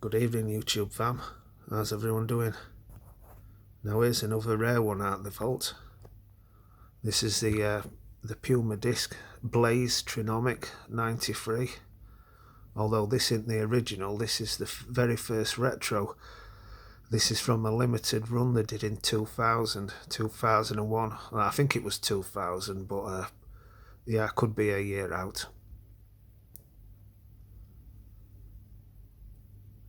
Good evening, YouTube fam. How's everyone doing? Now here's another rare one out of the vault. This is the Puma disc Blaze Trinomic 93. Although this isn't the original, this is the very first retro. This is from a limited run they did in 2001. Well, I think it was 2000, but yeah, it could be a year out.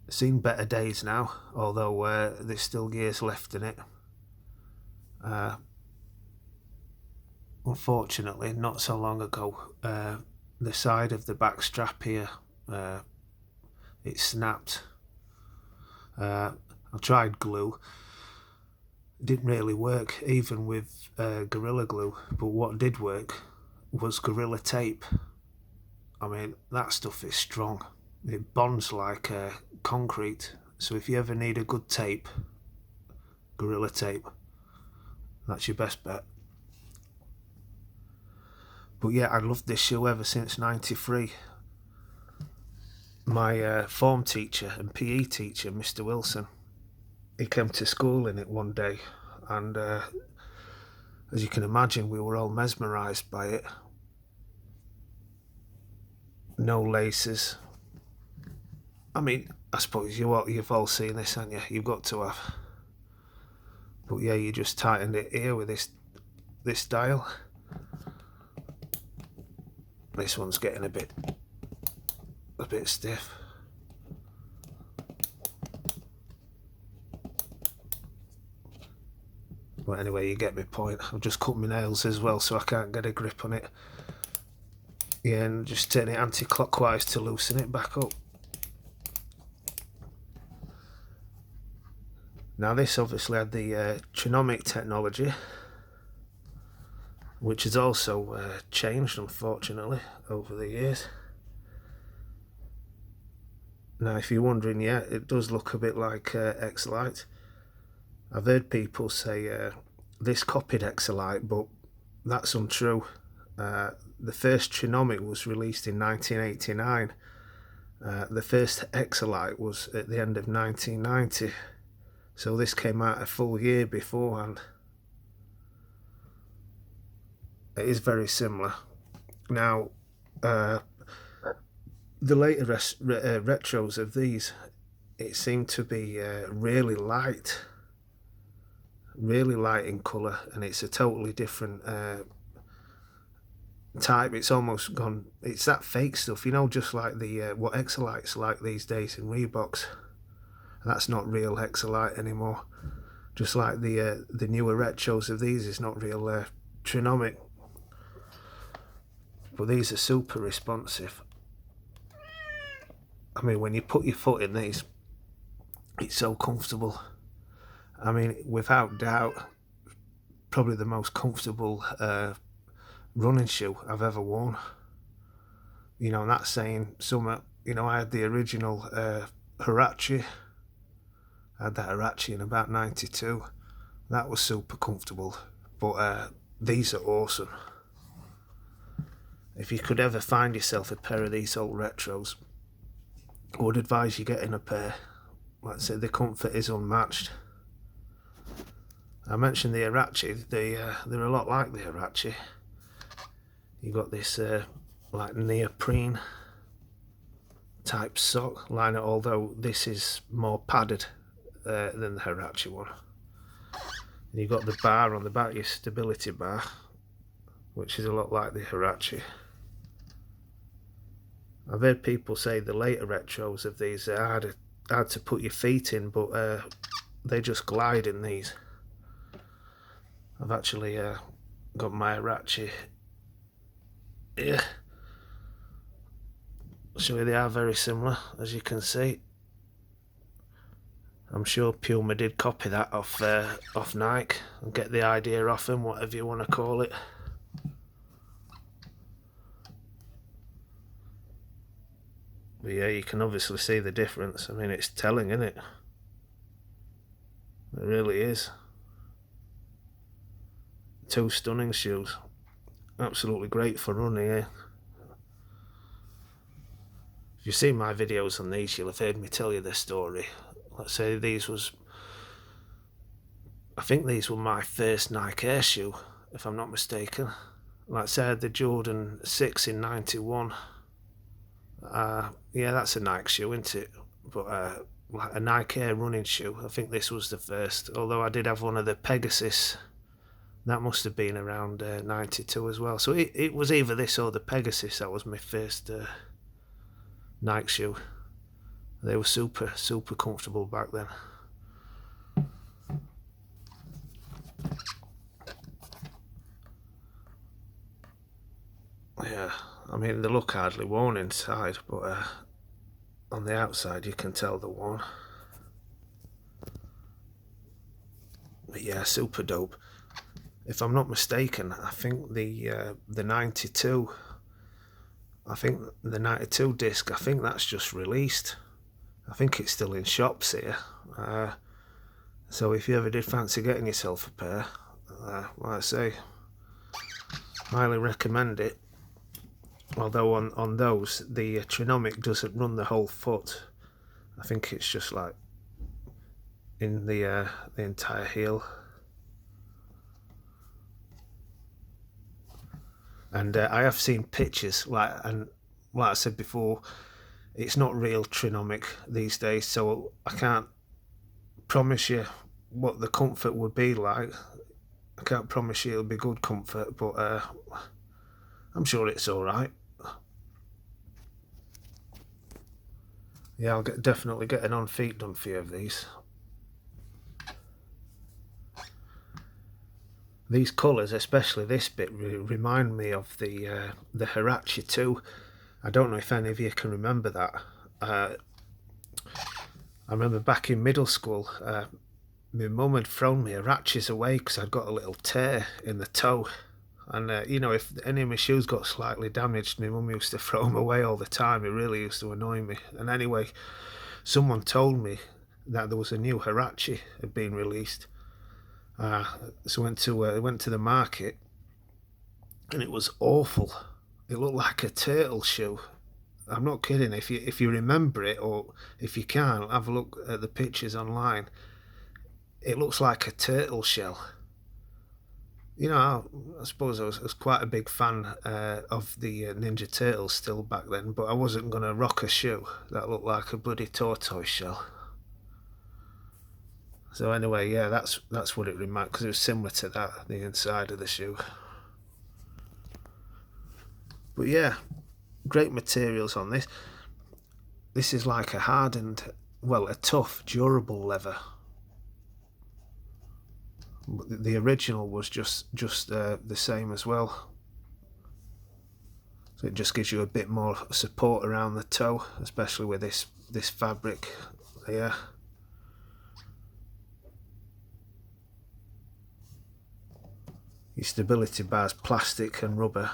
Seen better days now, although there's still gears left in it. Unfortunately, not so long ago, the side of the back strap here, it snapped. I tried glue. It didn't really work, even with Gorilla Glue, but what did work was Gorilla Tape. I mean, that stuff is strong. It bonds like concrete, so if you ever need a good tape, Gorilla Tape, that's your best bet. But yeah, I loved this shoe ever since '93. My form teacher and PE teacher, Mr. Wilson, he came to school in it one day, and as you can imagine, we were all mesmerised by it. No laces. I mean, I suppose you've all seen this, haven't you? You've got to have. But yeah, you just tightened it here with this dial. This one's getting a bit stiff. But anyway, you get my point. I've just cut my nails as well, so I can't get a grip on it. Yeah, and just turn it anti-clockwise to loosen it back up. Now this obviously had the Trinomic technology, which has also changed, unfortunately, over the years. Now if you're wondering, yeah, it does look a bit like X-Lite. I've heard people say this copied X-Lite, but that's untrue. The first Trinomic was released in 1989. The first X-Lite was at the end of 1990. So this came out a full year beforehand. It is very similar. Now, the later retros of these, it seemed to be really light in colour, and it's a totally different type. It's almost gone, it's that fake stuff, you know, just like the what X-Lite's like these days in Reeboks. That's not real X-Lite anymore. Just like the newer retros of these is not real Trinomic. But these are super responsive. I mean, when you put your foot in these, it's so comfortable. I mean, without doubt, probably the most comfortable running shoe I've ever worn. You know, and that's saying something. You know, I had the original Huarache. I had that Huarache in about 92. That was super comfortable. But these are awesome. If you could ever find yourself a pair of these old retros, I would advise you getting a pair. Like I say, the comfort is unmatched. I mentioned the Huarache. They're a lot like the Huarache. You got this like neoprene type sock liner, although this is more padded than the Huarache one. And you've got the bar on the back, your stability bar, which is a lot like the Huarache. I've heard people say the later retros of these are hard to put your feet in, but they just glide in these. I've actually got my Huarache here. So they are very similar, as you can see. I'm sure Puma did copy that off Nike and get the idea off them, whatever you want to call it. But yeah, you can obviously see the difference. I mean, it's telling, isn't it? It really is. Two stunning shoes. Absolutely great for running, eh? If you've seen my videos on these, you'll have heard me tell you the story. Let's say I think these were my first Nike Air shoe, if I'm not mistaken. Like I said, the Jordan 6 in 91. Yeah, that's a Nike shoe, isn't it? But like a Nike Air running shoe. I think this was the first. Although I did have one of the Pegasus. That must have been around 92 as well. So it was either this or the Pegasus. That was my first Nike shoe. They were super, super comfortable back then. Yeah, I mean, they look hardly worn inside, but on the outside you can tell they're worn. But yeah, super dope. If I'm not mistaken, I think the 92, I think the 92 disc, I think that's just released. I think it's still in shops here. So if you ever did fancy getting yourself a pair, like I say, highly recommend it. Although on those, the Trinomic doesn't run the whole foot. I think it's just like in the entire heel. And I have seen pictures, like I said before, it's not real Trinomic these days, so I can't promise you what the comfort would be like. I can't promise you it'll be good comfort, but I'm sure it's alright. Yeah, I'll definitely get an on feet done for you of these. These colours, especially this bit, remind me of the Huarache 2. I don't know if any of you can remember that. I remember back in middle school, my mum had thrown me Huaraches away because I'd got a little tear in the toe. And, you know, if any of my shoes got slightly damaged, my mum used to throw them away all the time. It really used to annoy me. And anyway, someone told me that there was a new Huarache had been released. So I went to the market, and it was awful. It looked like a turtle shoe. I'm not kidding. If you remember it, or if you can, have a look at the pictures online. It looks like a turtle shell. You know, I suppose I was quite a big fan of the Ninja Turtles still back then, but I wasn't going to rock a shoe that looked like a bloody tortoise shell. So anyway, yeah, that's what it reminded, because it was similar to that, the inside of the shoe. But yeah, great materials on this. This is like a hardened, well, a tough, durable leather. The original was just the same as well. So it just gives you a bit more support around the toe, especially with this fabric here. Your stability bar's plastic and rubber.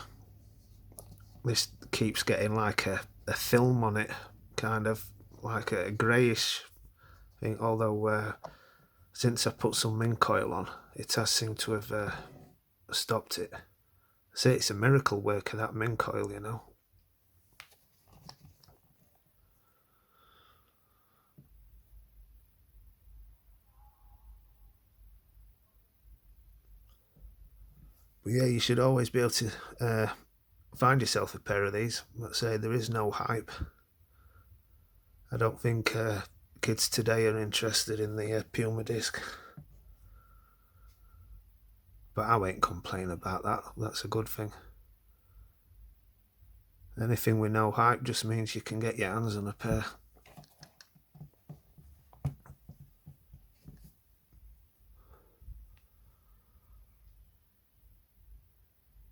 This keeps getting like a film on it, kind of like a greyish thing, although since I put some mink oil on, it has seemed to have stopped it. I say it's a miracle work of that mink oil, you know. But yeah, you should always be able to find yourself a pair of these. Let's say there is no hype. I don't think kids today are interested in the Puma disc. But I won't complain about that. That's a good thing. Anything with no hype just means you can get your hands on a pair.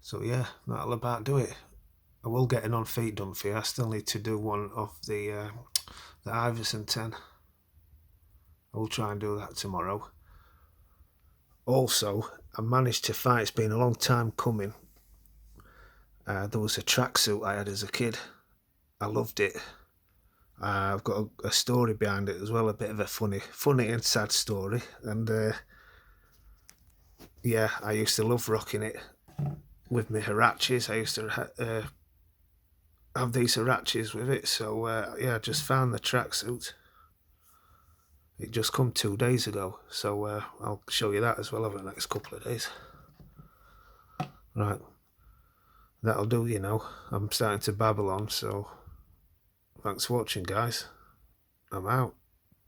So yeah, that'll about do it. I will get an on feet done for you. I still need to do one of the Iverson 10. I will try and do that tomorrow. Also, I managed to find, it's been a long time coming, there was a tracksuit I had as a kid. I loved it. I've got a story behind it as well, a bit of a funny and sad story. And yeah, I used to love rocking it with my Huaraches. I used to have these Harachis with it. So yeah, I just found the tracksuit. It just come 2 days ago, so I'll show you that as well over the next couple of days. Right, that'll do, you know. I'm starting to babble on, so thanks for watching, guys. I'm out.